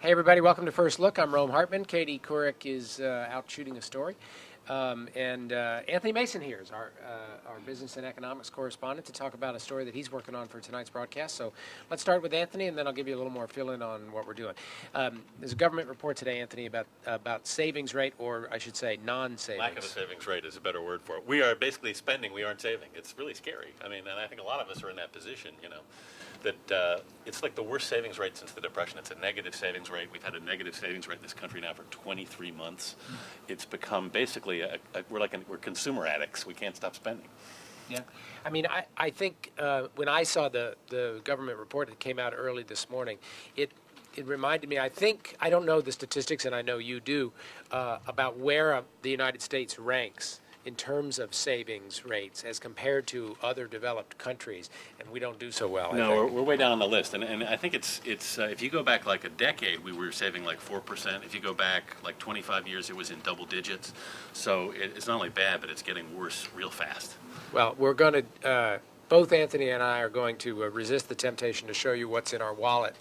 Hey everybody, welcome to First Look. I'm Rome Hartman. Katie Couric is out shooting a story. And Anthony Mason here is our business and economics correspondent to talk about a story that he's working on for tonight's broadcast. So let's start with Anthony, and then I'll give you a little more fill-in on what we're doing. There's a government report today, Anthony, about savings rate, or I should say non-savings. Lack of a savings rate is a better word for it. We are basically spending, we aren't saving. It's really scary. I mean, and I think a lot of us are in that position, that it's like the worst savings rate since the Depression. It's a negative savings rate. We've had a negative savings rate in this country now for 23 months. It's become basically, we're consumer addicts. We can't stop spending. Yeah. I mean, I think when I saw the government report that came out early this morning, it reminded me, I don't know the statistics, and I know you do, about where the United States ranks in terms of savings rates as compared to other developed countries, and we don't do so well. No, we're way down on the list, and I think it's if you go back like a decade, we were saving like 4%. If you go back like 25 years, it was in double digits. So it's not only bad, but it's getting worse real fast. Well, we're going to both Anthony and I are going to resist the temptation to show you what's in our wallet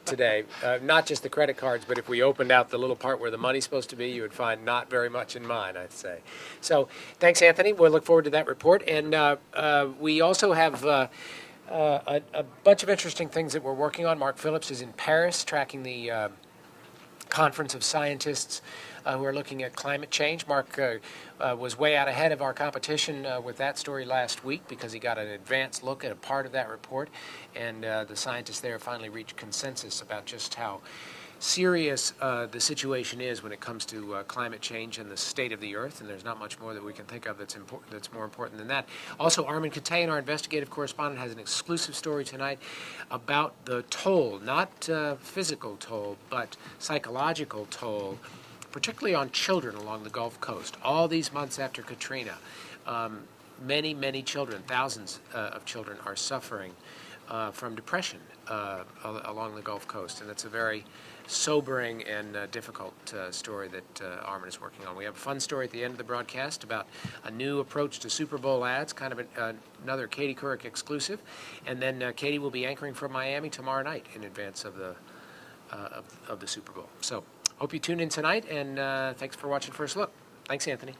today. Not just the credit cards, but if we opened out the little part where the money's supposed to be, you would find not very much in mine, I'd say. So thanks, Anthony. We'll look forward to that report. And we also have a bunch of interesting things that we're working on. Mark Phillips is in Paris tracking the conference of scientists who are looking at climate change. Mark was way out ahead of our competition with that story last week because he got an advanced look at a part of that report, and the scientists there finally reached consensus about just how serious the situation is when it comes to climate change and the state of the earth, and there's not much more that we can think of that's more important than that. Also, Armin Katayan, our investigative correspondent, has an exclusive story tonight about the toll, not physical toll, but psychological toll, particularly on children along the Gulf Coast. All these months after Katrina, many, many children, thousands of children, are suffering from depression along the Gulf Coast, and it's a very sobering and difficult story that Armin is working on. We have a fun story at the end of the broadcast about a new approach to Super Bowl ads, kind of another Katie Couric exclusive, and then Katie will be anchoring from Miami tomorrow night in advance of the Super Bowl. So hope you tune in tonight, and thanks for watching First Look. Thanks, Anthony.